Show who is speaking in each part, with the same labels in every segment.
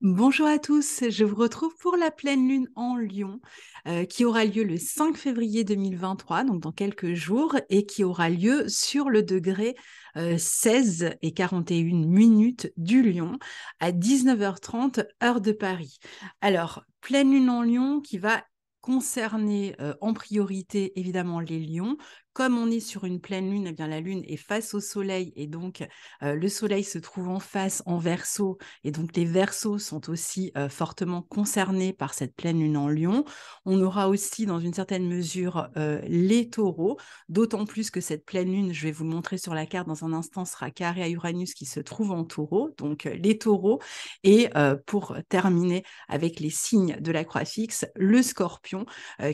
Speaker 1: Bonjour à tous, je vous retrouve pour la pleine lune en Lion qui aura lieu le 5 février 2023, donc dans quelques jours, et qui aura lieu sur le degré 16 et 41 minutes du Lion à 19h30 heure de Paris. Alors, pleine lune en Lion qui va concerner en priorité évidemment les lions. Comme on est sur une pleine lune, eh bien la lune est face au soleil et donc le soleil se trouve en face en Verseau et donc les Verseaux sont aussi fortement concernés par cette pleine lune en Lion. On aura aussi dans une certaine mesure les taureaux, d'autant plus que cette pleine lune, je vais vous le montrer sur la carte dans un instant, sera carrée à Uranus qui se trouve en taureau, donc les taureaux. Et pour terminer avec les signes de la croix fixe, le scorpion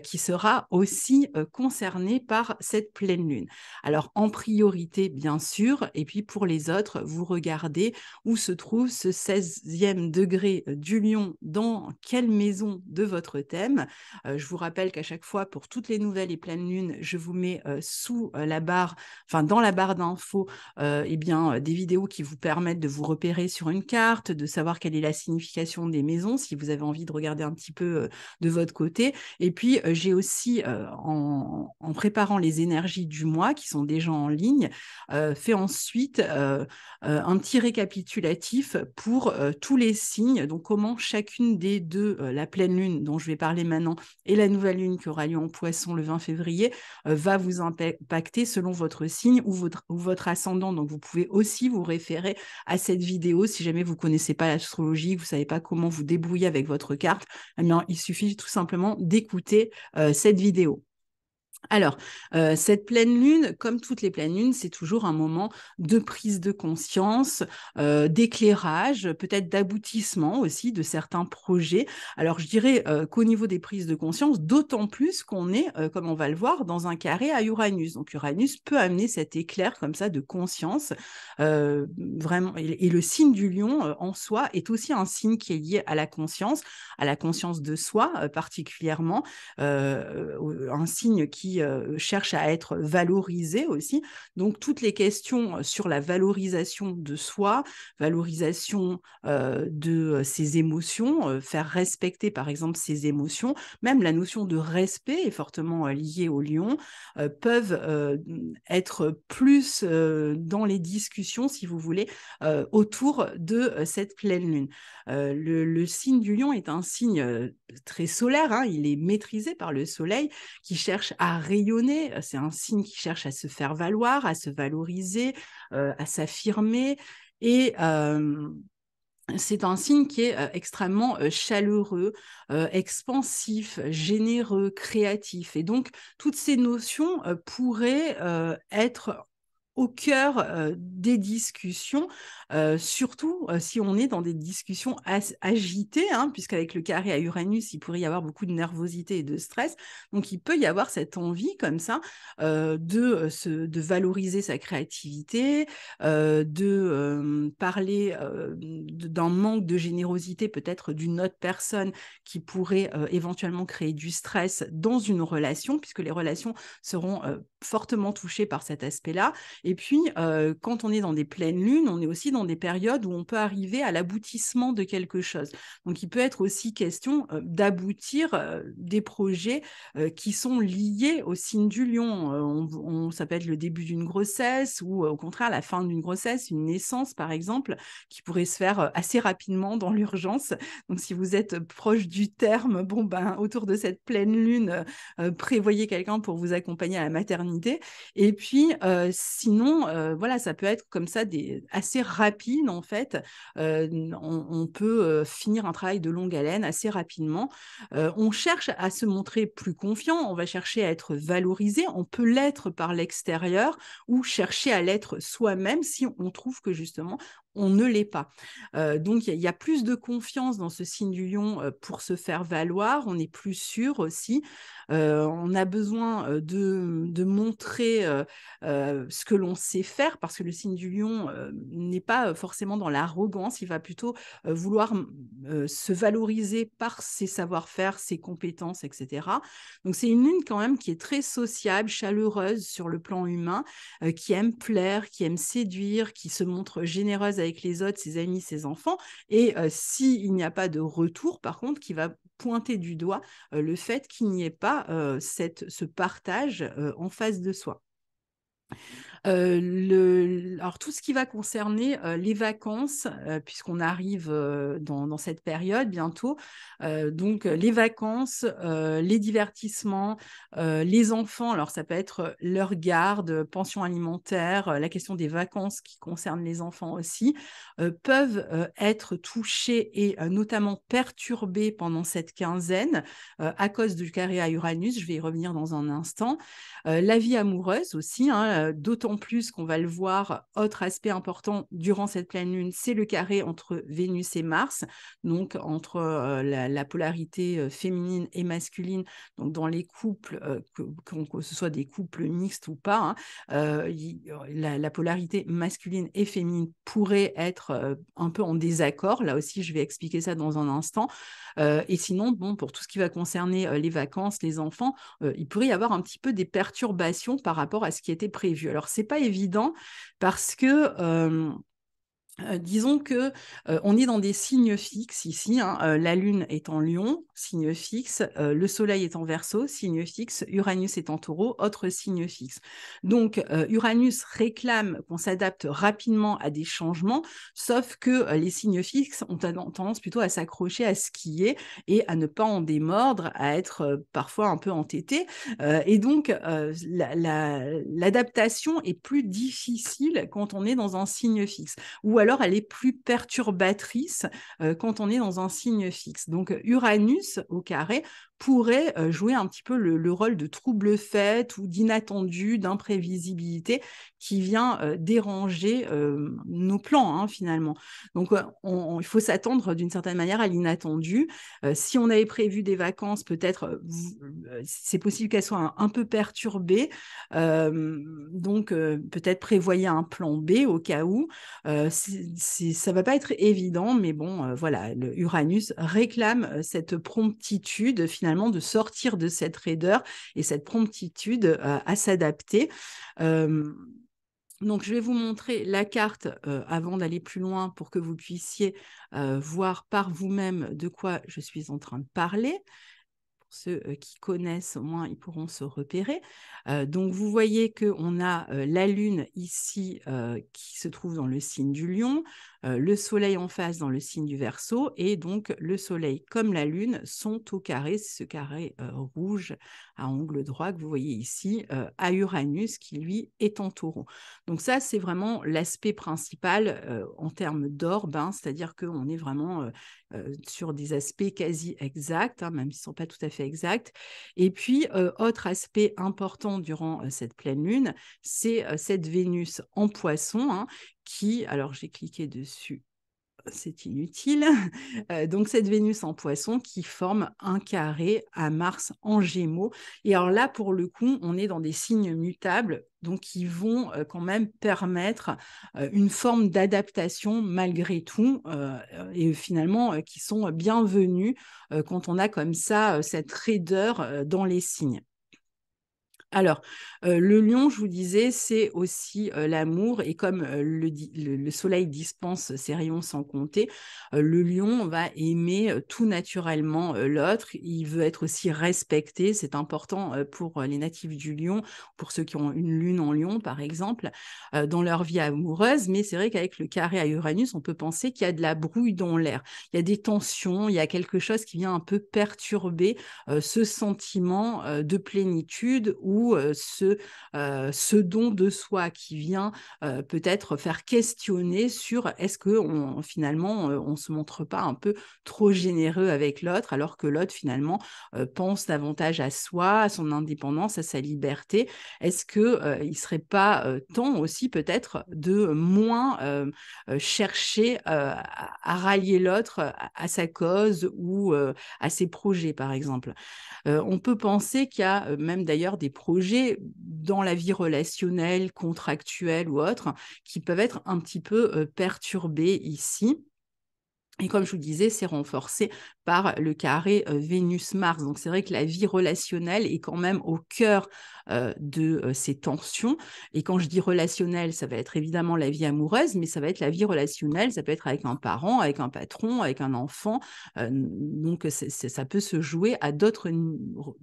Speaker 1: qui sera aussi concerné par cette pleine lune. Alors en priorité, bien sûr, et puis pour les autres, vous regardez où se trouve ce 16e degré du Lion, dans quelle maison de votre thème. Je vous rappelle qu'à chaque fois, pour toutes les nouvelles et pleines lunes, je vous mets sous la barre, enfin dans la barre d'infos, eh bien, des vidéos qui vous permettent de vous repérer sur une carte, de savoir quelle est la signification des maisons, si vous avez envie de regarder un petit peu de votre côté. Et puis, j'ai aussi, en préparant les énergies du mois, qui sont déjà en ligne, fait ensuite un petit récapitulatif pour tous les signes, donc comment chacune des deux, la pleine lune dont je vais parler maintenant et la nouvelle lune qui aura lieu en Poisson le 20 février, va vous impacter selon votre signe ou votre ascendant. Donc vous pouvez aussi vous référer à cette vidéo si jamais vous ne connaissez pas l'astrologie, vous ne savez pas comment vous débrouiller avec votre carte, eh bien, il suffit tout simplement d'écouter cette vidéo. Alors, cette pleine lune, comme toutes les pleines lunes, c'est toujours un moment de prise de conscience, d'éclairage, peut-être d'aboutissement aussi de certains projets. Alors, je dirais qu'au niveau des prises de conscience, d'autant plus qu'on est, comme on va le voir, dans un carré à Uranus. Donc, Uranus peut amener cet éclair comme ça de conscience. Vraiment, et le signe du lion en soi est aussi un signe qui est lié à la conscience de soi particulièrement, un signe qui cherche à être valorisé aussi. Donc, toutes les questions sur la valorisation de soi, valorisation de ses émotions, faire respecter, par exemple, ses émotions, même la notion de respect est fortement liée au lion, peuvent être plus dans les discussions, si vous voulez, autour de cette pleine lune. Le signe du lion est un signe très solaire, hein, il est maîtrisé par le soleil, qui cherche à rayonner, c'est un signe qui cherche à se faire valoir, à se valoriser, à s'affirmer, et c'est un signe qui est extrêmement chaleureux, expansif, généreux, créatif. Et donc, toutes ces notions pourraient être au cœur des discussions, surtout si on est dans des discussions agitées, hein, puisqu'avec le carré à Uranus, il pourrait y avoir beaucoup de nervosité et de stress. Donc, il peut y avoir cette envie comme ça de valoriser sa créativité, de parler d'un manque de générosité peut-être d'une autre personne qui pourrait éventuellement créer du stress dans une relation, puisque les relations seront fortement touchées par cet aspect-là. Et puis, quand on est dans des pleines lunes, on est aussi dans des périodes où on peut arriver à l'aboutissement de quelque chose. Donc, il peut être aussi question d'aboutir des projets qui sont liés au signe du lion. Ça peut être le début d'une grossesse ou au contraire la fin d'une grossesse, une naissance par exemple, qui pourrait se faire assez rapidement dans l'urgence. Donc, si vous êtes proche du terme, bon ben autour de cette pleine lune, prévoyez quelqu'un pour vous accompagner à la maternité. Et puis, sinon, voilà, ça peut être comme ça assez rapide en fait. On peut finir un travail de longue haleine assez rapidement. On cherche à se montrer plus confiant, on va chercher à être valorisé, on peut l'être par l'extérieur ou chercher à l'être soi-même si on trouve que justement on ne l'est pas. Donc, il y a plus de confiance dans ce signe du lion pour se faire valoir, on est plus sûr aussi. On a besoin de montrer ce que l'on sait faire, parce que le signe du lion n'est pas forcément dans l'arrogance, il va plutôt vouloir se valoriser par ses savoir-faire, ses compétences, etc. Donc, c'est une lune quand même qui est très sociable, chaleureuse sur le plan humain, qui aime plaire, qui aime séduire, qui se montre généreuse avec avec les autres, ses amis, ses enfants, et s'il n'y a pas de retour, par contre, qui va pointer du doigt le fait qu'il n'y ait pas ce partage en face de soi. Alors, tout ce qui va concerner les vacances, puisqu'on arrive dans cette période bientôt, donc les vacances, les divertissements, les enfants, alors ça peut être leur garde, pension alimentaire, la question des vacances qui concernent les enfants aussi, peuvent être touchés et notamment perturbés pendant cette quinzaine à cause du carré à Uranus. Je vais y revenir dans un instant. La vie amoureuse aussi, hein, d'autant plus qu'on va le voir, autre aspect important durant cette pleine lune, c'est le carré entre Vénus et Mars, donc entre la polarité féminine et masculine, donc dans les couples, que ce soit des couples mixtes ou pas, hein, la polarité masculine et féminine pourrait être un peu en désaccord. Là aussi, je vais expliquer ça dans un instant. Et sinon, bon, pour tout ce qui va concerner les vacances, les enfants, il pourrait y avoir un petit peu des perturbations par rapport à ce qui était prévu. Alors, ce n'est pas évident parce que disons que on est dans des signes fixes ici, hein. La Lune est en Lion, signe fixe, le Soleil est en Verseau, signe fixe, Uranus est en Taureau, autre signe fixe. Donc, Uranus réclame qu'on s'adapte rapidement à des changements, sauf que les signes fixes ont tendance plutôt à s'accrocher à ce qui est et à ne pas en démordre, à être parfois un peu entêtés. Et donc, l'adaptation est plus difficile quand on est dans un signe fixe. Ou alors, elle est plus perturbatrice quand on est dans un signe fixe. Donc, Uranus au carré pourrait jouer un petit peu le rôle de trouble-fête ou d'inattendu, d'imprévisibilité qui vient déranger nos plans, hein, finalement. Donc, il faut s'attendre d'une certaine manière à l'inattendu. Si on avait prévu des vacances, peut-être, c'est possible qu'elles soient un peu perturbées. Donc, peut-être prévoyez un plan B au cas où. Ça ne va pas être évident, mais bon, voilà, le Uranus réclame cette promptitude, finalement, de sortir de cette raideur et cette promptitude à s'adapter. Donc, je vais vous montrer la carte avant d'aller plus loin pour que vous puissiez voir par vous-même de quoi je suis en train de parler. Pour ceux qui connaissent, au moins, ils pourront se repérer. Donc, vous voyez qu'on a la Lune ici qui se trouve dans le signe du Lion, le Soleil en face dans le signe du Verseau, et donc le Soleil comme la Lune sont au carré, c'est ce carré rouge à angle droit que vous voyez ici, à Uranus qui, lui, est en Taureau. Donc ça, c'est vraiment l'aspect principal en termes d'orbe, hein, c'est-à-dire qu'on est vraiment sur des aspects quasi exacts, hein, même s'ils ne sont pas tout à fait exacts. Et puis, autre aspect important durant cette pleine lune, c'est cette Vénus en Poisson, hein, qui, alors j'ai cliqué dessus, c'est inutile. Donc, cette Vénus en Poisson qui forme un carré à Mars en Gémeaux. Et alors là, pour le coup, on est dans des signes mutables, donc qui vont quand même permettre une forme d'adaptation malgré tout, et finalement qui sont bienvenus quand on a comme ça cette raideur dans les signes. Alors, le lion, je vous disais, c'est aussi l'amour, et comme le soleil dispense ses rayons sans compter, le lion va aimer tout naturellement l'autre. Il veut être aussi respecté. C'est important pour les natifs du lion, pour ceux qui ont une lune en lion, par exemple, dans leur vie amoureuse. Mais c'est vrai qu'avec le carré à Uranus, on peut penser qu'il y a de la brouille dans l'air. Il y a des tensions, il y a quelque chose qui vient un peu perturber ce sentiment de plénitude ou ce don de soi qui vient peut-être faire questionner sur est-ce que finalement on se montre pas un peu trop généreux avec l'autre alors que l'autre finalement pense davantage à soi, à son indépendance, à sa liberté. Est-ce que il serait pas temps aussi peut-être de moins chercher à rallier l'autre à sa cause ou à ses projets, par exemple. On peut penser qu'il y a même d'ailleurs des projets dans la vie relationnelle, contractuelle ou autre, qui peuvent être un petit peu perturbés ici. Et comme je vous disais, c'est renforcé par le carré Vénus-Mars. Donc, c'est vrai que la vie relationnelle est quand même au cœur de ces tensions. Et quand je dis relationnelle, ça va être évidemment la vie amoureuse, mais ça va être la vie relationnelle. Ça peut être avec un parent, avec un patron, avec un enfant. Donc, ça peut se jouer à d'autres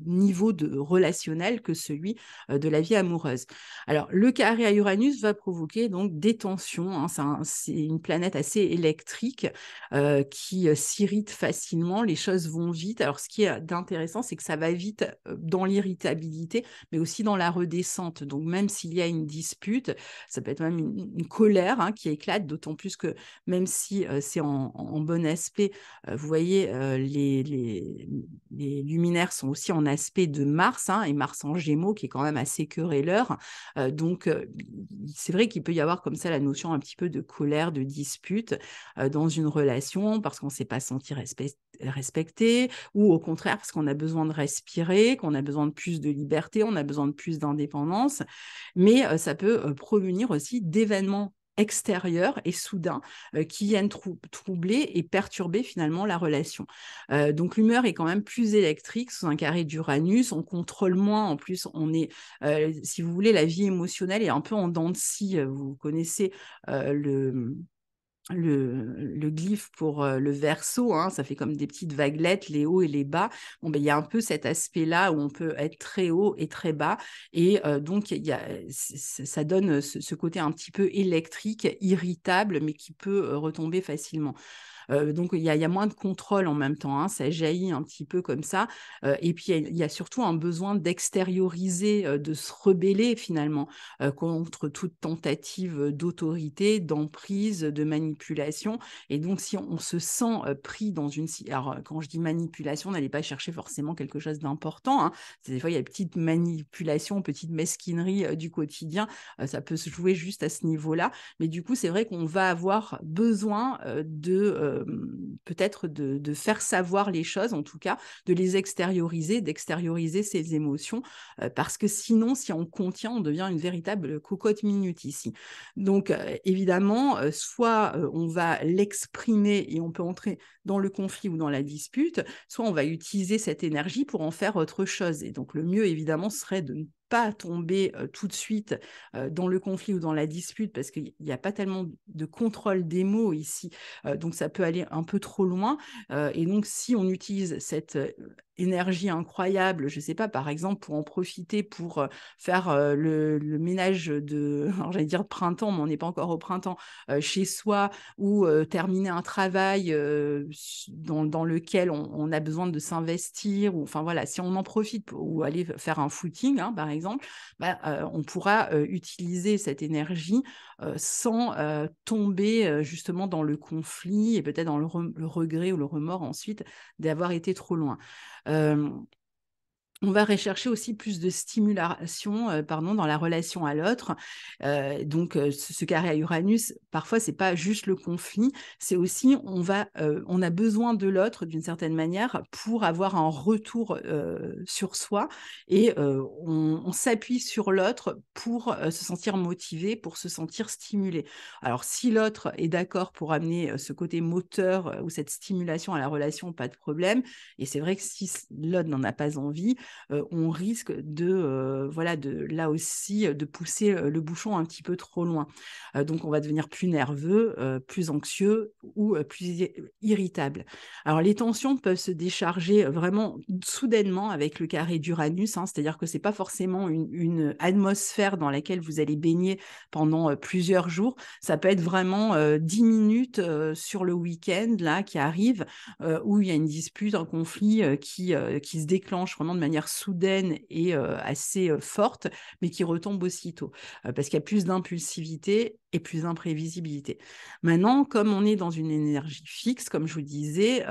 Speaker 1: niveaux de relationnel que celui de la vie amoureuse. Alors, le carré à Uranus va provoquer donc des tensions, hein. C'est une planète assez électrique qui s'irritent facilement, les choses vont vite. Alors, ce qui est d'intéressant, c'est que ça va vite dans l'irritabilité, mais aussi dans la redescente. Donc, même s'il y a une dispute, ça peut être même une colère hein, qui éclate, d'autant plus que même si c'est en bon aspect, vous voyez, les luminaires sont aussi en aspect de Mars, hein, et Mars en Gémeaux, qui est quand même assez querelleur. Donc, c'est vrai qu'il peut y avoir comme ça la notion un petit peu de colère, de dispute dans une relation parce qu'on ne s'est pas senti respecté, ou au contraire parce qu'on a besoin de respirer, qu'on a besoin de plus de liberté, on a besoin de plus d'indépendance. Mais ça peut provenir aussi d'événements extérieurs et soudains qui viennent troubler et perturber finalement la relation. Donc l'humeur est quand même plus électrique sous un carré d'Uranus, on contrôle moins, en plus on est, si vous voulez, la vie émotionnelle est un peu en dents de scie. Vous connaissez le glyphe pour le Verseau, hein, ça fait comme des petites vaguelettes, les hauts et les bas. Bon, ben, il y a un peu cet aspect-là où on peut être très haut et très bas. Et donc, ça donne ce côté un petit peu électrique, irritable, mais qui peut retomber facilement. Donc, il y a moins de contrôle en même temps, hein, ça jaillit un petit peu comme ça. Et puis, il y a surtout un besoin d'extérioriser, de se rebeller finalement contre toute tentative d'autorité, d'emprise, de manipulation. Et donc, si on se sent pris dans une... Alors, quand je dis manipulation, n'allez pas chercher forcément quelque chose d'important, hein. Des fois, il y a petite manipulation, petite mesquinerie du quotidien. Ça peut se jouer juste à ce niveau-là. Mais du coup, c'est vrai qu'on va avoir besoin peut-être de faire savoir les choses, en tout cas, de les extérioriser, d'extérioriser ses émotions, parce que sinon, si on contient, on devient une véritable cocotte minute ici. Donc, évidemment, soit on va l'exprimer et on peut entrer dans le conflit ou dans la dispute, soit on va utiliser cette énergie pour en faire autre chose. Et donc, le mieux, évidemment, serait de ne pas tomber tout de suite dans le conflit ou dans la dispute, parce qu'il n'y a pas tellement de contrôle des mots ici, donc ça peut aller un peu trop loin. Et donc, si on utilise cette énergie incroyable, je ne sais pas, par exemple, pour en profiter pour faire le ménage de, alors j'allais dire printemps, mais on n'est pas encore au printemps, chez soi, ou terminer un travail dans lequel on a besoin de s'investir, ou enfin voilà, si on en profite ou aller faire un footing, hein, par exemple, bah, on pourra utiliser cette énergie sans tomber justement dans le conflit et peut-être dans le regret ou le remords ensuite d'avoir été trop loin. On va rechercher aussi plus de stimulation dans la relation à l'autre. Donc, ce carré à Uranus, parfois, c'est pas juste le conflit, c'est aussi on a besoin de l'autre d'une certaine manière pour avoir un retour sur soi, et on s'appuie sur l'autre pour se sentir motivé, pour se sentir stimulé. Alors, si l'autre est d'accord pour amener ce côté moteur ou cette stimulation à la relation, pas de problème. Et c'est vrai que si l'autre n'en a pas envie, on risque là aussi, de pousser le bouchon un petit peu trop loin. Donc, on va devenir plus nerveux, plus anxieux ou plus irritable. Alors, les tensions peuvent se décharger vraiment soudainement avec le carré d'Uranus, hein, c'est-à-dire que ce n'est pas forcément une atmosphère dans laquelle vous allez baigner pendant plusieurs jours. Ça peut être vraiment 10 minutes sur le week-end là, qui arrive, où il y a une dispute, un conflit qui se déclenche vraiment de manière soudaine et assez forte, mais qui retombe aussitôt, parce qu'il y a plus d'impulsivité et plus d'imprévisibilité. Maintenant, comme on est dans une énergie fixe, comme je vous disais,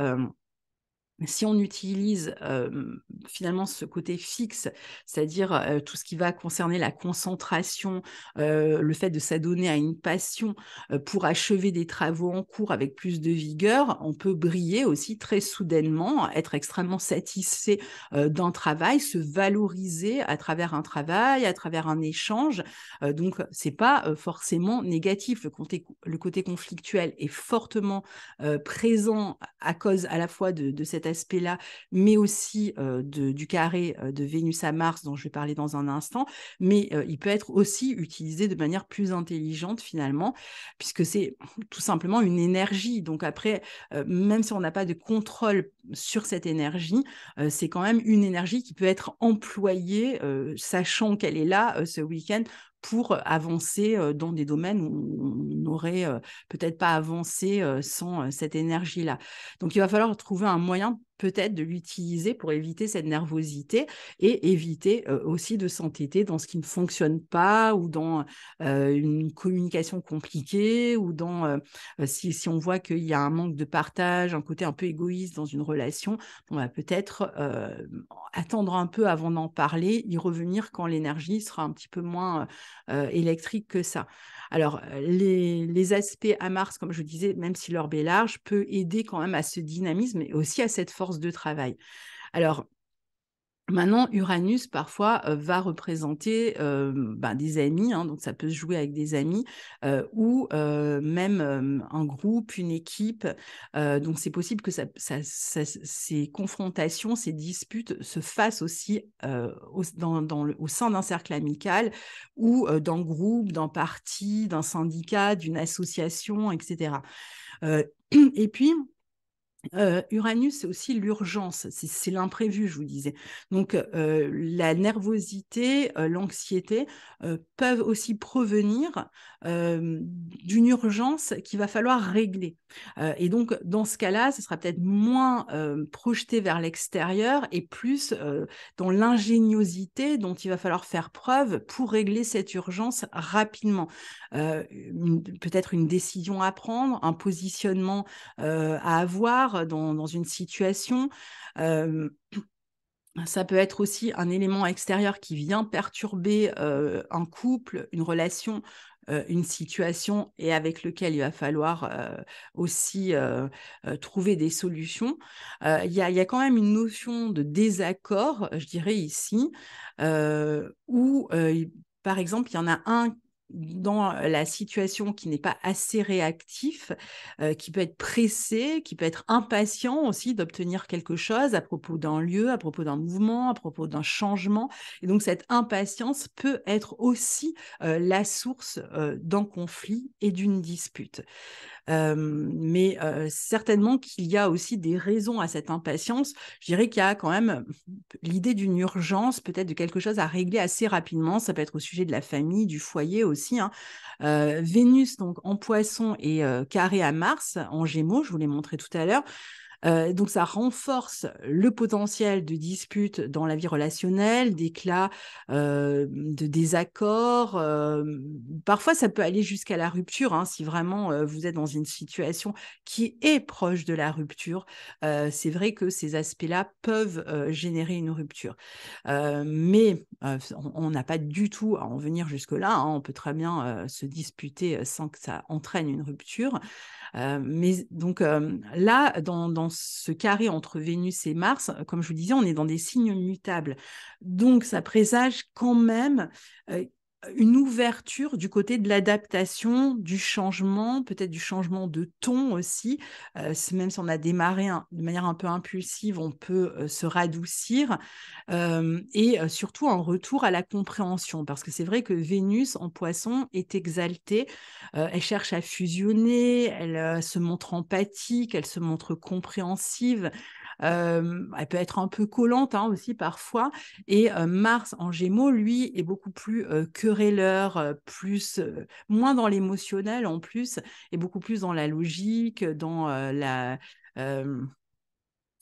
Speaker 1: Si on utilise finalement ce côté fixe, c'est-à-dire tout ce qui va concerner la concentration, le fait de s'adonner à une passion pour achever des travaux en cours avec plus de vigueur, on peut briller aussi très soudainement, être extrêmement satisfait d'un travail, se valoriser à travers un travail, à travers un échange. Donc, c'est pas forcément négatif. Le côté conflictuel est fortement présent à cause à la fois de cet aspect-là, mais aussi du carré de Vénus à Mars dont je vais parler dans un instant, mais il peut être aussi utilisé de manière plus intelligente finalement, puisque c'est tout simplement une énergie. Donc après, même si on n'a pas de contrôle sur cette énergie, c'est quand même une énergie qui peut être employée, sachant qu'elle est là ce week-end, pour avancer dans des domaines où on n'aurait peut-être pas avancé sans cette énergie-là. Donc, il va falloir trouver un moyen peut-être de l'utiliser pour éviter cette nervosité et éviter aussi de s'entêter dans ce qui ne fonctionne pas ou dans une communication compliquée ou dans si on voit qu'il y a un manque de partage, un côté un peu égoïste dans une relation, on va peut-être attendre un peu avant d'en parler, y revenir quand l'énergie sera un petit peu moins électrique que ça. Alors, les aspects à Mars, comme je disais, même si l'orbe est large, peut aider quand même à ce dynamisme et aussi à cette force de travail. Alors, maintenant, Uranus, parfois, va représenter des amis, hein, donc ça peut se jouer avec des amis, ou même un groupe, une équipe. Donc, c'est possible que ces confrontations, ces disputes se fassent aussi au sein d'un cercle amical ou d'un groupe, d'un parti, d'un syndicat, d'une association, etc. Et puis, Uranus, c'est aussi l'urgence, c'est l'imprévu, je vous disais. Donc, la nervosité, l'anxiété peuvent aussi provenir d'une urgence qu'il va falloir régler. Et donc, dans ce cas-là, ce sera peut-être moins projeté vers l'extérieur et plus dans l'ingéniosité dont il va falloir faire preuve pour régler cette urgence rapidement. Peut-être une décision à prendre, un positionnement à avoir dans une situation. Euh, Ça peut être aussi un élément extérieur qui vient perturber un couple, une relation, une situation et avec lequel il va falloir aussi trouver des solutions. Il y a quand même une notion de désaccord, je dirais ici, où, par exemple, il y en a un dans la situation qui n'est pas assez réactif, qui peut être pressé, qui peut être impatient aussi d'obtenir quelque chose à propos d'un lieu, à propos d'un mouvement, à propos d'un changement. Et donc, cette impatience peut être aussi la source d'un conflit et d'une dispute. Mais certainement qu'il y a aussi des raisons à cette impatience. Je dirais qu'il y a quand même l'idée d'une urgence, peut-être de quelque chose à régler assez rapidement. Ça peut être au sujet de la famille, du foyer aussi, hein. Vénus, donc en Poisson, et carré à Mars, en Gémeaux, je vous l'ai montré tout à l'heure. Donc, ça renforce le potentiel de disputes dans la vie relationnelle, d'éclats, de désaccords. Parfois, ça peut aller jusqu'à la rupture, hein, si vraiment vous êtes dans une situation qui est proche de la rupture. C'est vrai que ces aspects-là peuvent générer une rupture. Mais on n'a pas du tout à en venir jusque-là, hein. On peut très bien se disputer sans que ça entraîne une rupture. Mais donc là, dans ce carré entre Vénus et Mars, comme je vous disais, on est dans des signes mutables. Donc, ça présage quand même une ouverture du côté de l'adaptation, du changement, peut-être du changement de ton aussi. Même si on a démarré de manière un peu impulsive, on peut se radoucir. Et surtout un retour à la compréhension, parce que c'est vrai que Vénus en Poisson est exaltée, elle cherche à fusionner, elle se montre empathique, elle se montre compréhensive, elle peut être un peu collante, hein, aussi parfois, et Mars en Gémeaux, lui, est beaucoup plus querelleur, moins dans l'émotionnel en plus, et beaucoup plus dans la logique, dans la...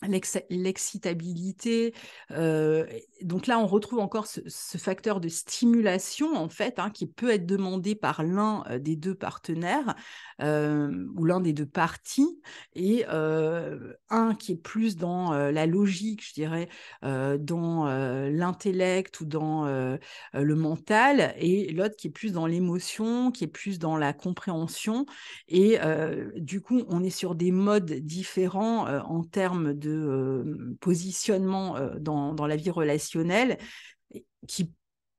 Speaker 1: l'excitabilité. Donc là, on retrouve encore ce facteur de stimulation, en fait, hein, qui peut être demandé par l'un des deux partenaires ou l'un des deux parties, et un qui est plus dans la logique, je dirais, dans l'intellect ou dans le mental, et l'autre qui est plus dans l'émotion, qui est plus dans la compréhension. Et du coup, on est sur des modes différents en termes de positionnement dans la vie relationnelle, qui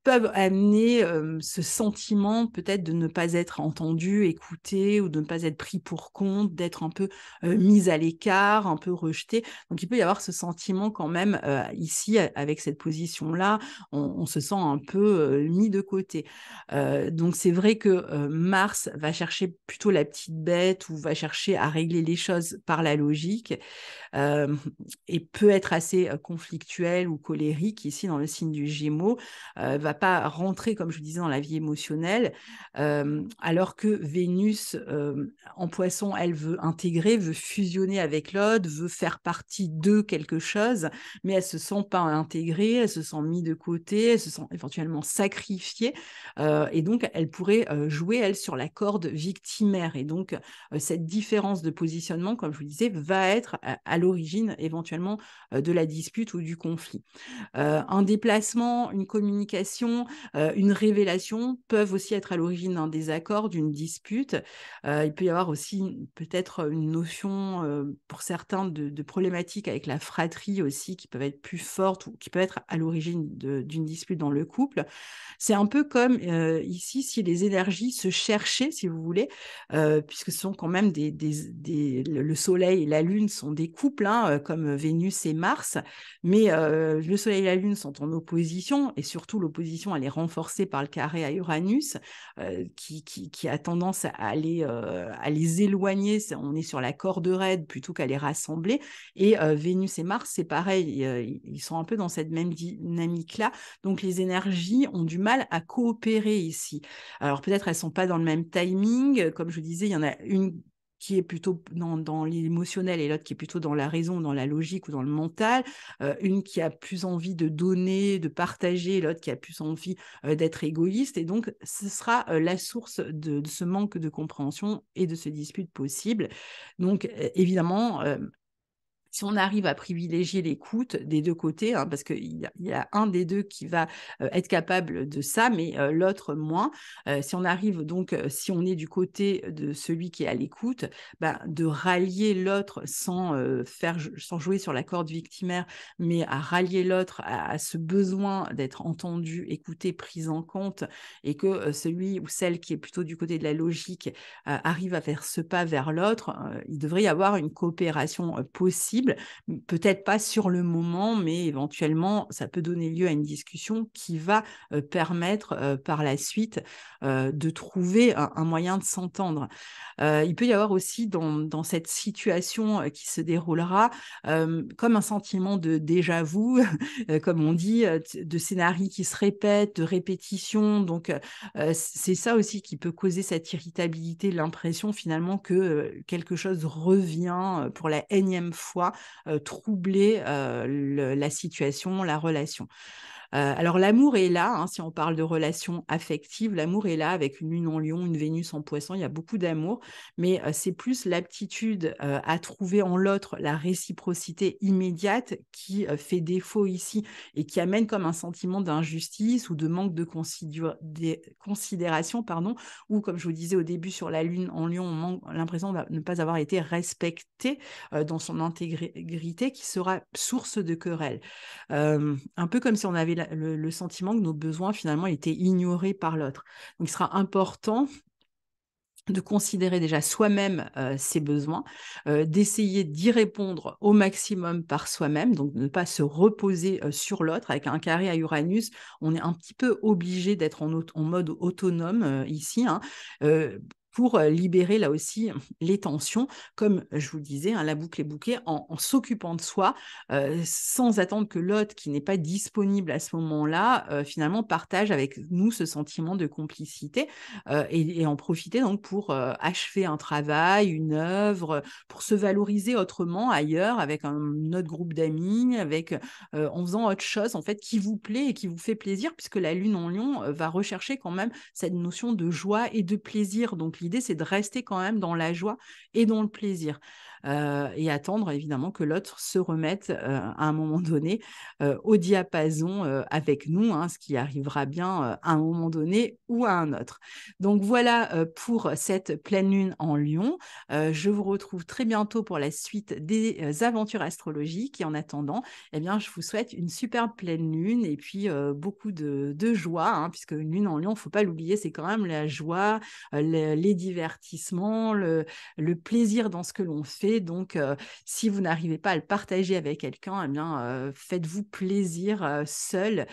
Speaker 1: peuvent amener ce sentiment peut-être de ne pas être entendu, écouté, ou de ne pas être pris pour compte, d'être un peu mis à l'écart, un peu rejeté. Donc il peut y avoir ce sentiment quand même ici, avec cette position-là, on se sent un peu mis de côté. Donc c'est vrai que Mars va chercher plutôt la petite bête, ou va chercher à régler les choses par la logique, euh, et peut être assez conflictuel ou colérique ici dans le signe du Gémeaux, va pas rentrer, comme je disais, dans la vie émotionnelle, alors que Vénus en Poisson, elle veut intégrer, veut fusionner avec l'autre, veut faire partie de quelque chose, mais elle se sent pas intégrée, elle se sent mise de côté, elle se sent éventuellement sacrifiée, et donc elle pourrait jouer, elle, sur la corde victimaire. Et donc cette différence de positionnement, comme je vous disais, va être à l'origine éventuellement de la dispute ou du conflit. Un déplacement, une communication, une révélation peuvent aussi être à l'origine d'un désaccord, d'une dispute. Il peut y avoir aussi peut-être une notion pour certains de problématiques avec la fratrie aussi, qui peuvent être plus fortes, ou qui peuvent être à l'origine d'une dispute dans le couple. C'est un peu comme ici, si les énergies se cherchaient, si vous voulez, puisque ce sont quand même le Soleil et la Lune sont des couples, hein, comme Vénus et Mars, mais le Soleil et la Lune sont en opposition, et surtout l'opposition, elle est renforcée par le carré à Uranus, qui a tendance à les éloigner. On est sur la corde raide plutôt qu'à les rassembler. Et Vénus et Mars, c'est pareil, ils sont un peu dans cette même dynamique-là. Donc les énergies ont du mal à coopérer ici. Alors peut-être elles ne sont pas dans le même timing. Comme je disais, il y en a une qui est plutôt dans l'émotionnel, et l'autre qui est plutôt dans la raison, dans la logique ou dans le mental. Une qui a plus envie de donner, de partager, l'autre qui a plus envie d'être égoïste. Et donc, ce sera la source de ce manque de compréhension et de ce dispute possible. Donc, évidemment, si on arrive à privilégier l'écoute des deux côtés, hein, parce qu'il y a un des deux qui va être capable de ça, mais l'autre moins. Si on arrive donc, si on est du côté de celui qui est à l'écoute, ben, de rallier l'autre sans jouer sur la corde victimaire, mais à rallier l'autre à ce besoin d'être entendu, écouté, pris en compte, et que celui ou celle qui est plutôt du côté de la logique arrive à faire ce pas vers l'autre, il devrait y avoir une coopération possible. Peut-être pas sur le moment, mais éventuellement, ça peut donner lieu à une discussion qui va permettre par la suite de trouver un moyen de s'entendre. Il peut y avoir aussi dans cette situation qui se déroulera comme un sentiment de déjà-vu, comme on dit, de scénarii qui se répètent, de répétition. Donc, c'est ça aussi qui peut causer cette irritabilité, l'impression finalement que quelque chose revient pour la énième fois, troubler la situation, la relation. Alors l'amour est là, hein, si on parle de relations affectives, l'amour est là avec une lune en lion, une Vénus en poisson, il y a beaucoup d'amour, mais c'est plus l'aptitude à trouver en l'autre la réciprocité immédiate qui fait défaut ici, et qui amène comme un sentiment d'injustice ou de manque de considération, pardon, ou comme je vous disais au début sur la lune en lion, on a l'impression de ne pas avoir été respecté dans son intégrité, qui sera source de querelle. Un peu comme si on avait le sentiment que nos besoins finalement étaient ignorés par l'autre. Donc il sera important de considérer déjà soi-même ses besoins, d'essayer d'y répondre au maximum par soi-même, donc de ne pas se reposer sur l'autre. Avec un carré à Uranus, on est un petit peu obligé d'être en mode autonome ici, hein. pour libérer là aussi les tensions, comme je vous le disais, hein, la boucle est bouclée en s'occupant de soi, sans attendre que l'autre qui n'est pas disponible à ce moment-là, finalement partage avec nous ce sentiment de complicité, et en profiter donc pour achever un travail, une œuvre, pour se valoriser autrement ailleurs avec un autre groupe d'amis, en faisant autre chose en fait qui vous plaît et qui vous fait plaisir, puisque la lune en lion va rechercher quand même cette notion de joie et de plaisir. Donc l'idée, c'est de rester quand même dans la joie et dans le plaisir. Et attendre évidemment que l'autre se remette à un moment donné au diapason avec nous, hein, ce qui arrivera bien à un moment donné ou à un autre. Donc voilà pour cette pleine lune en lion. Je vous retrouve très bientôt pour la suite des aventures astrologiques. Et en attendant, eh bien, je vous souhaite une superbe pleine lune et puis beaucoup de joie, hein, puisque une lune en lion, il ne faut pas l'oublier, c'est quand même la joie, les divertissements, le plaisir dans ce que l'on fait. Donc, si vous n'arrivez pas à le partager avec quelqu'un, eh bien, faites-vous plaisir seul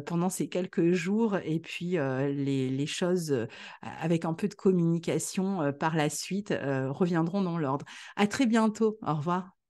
Speaker 1: pendant ces quelques jours et puis les choses avec un peu de communication par la suite reviendront dans l'ordre. À très bientôt. Au revoir.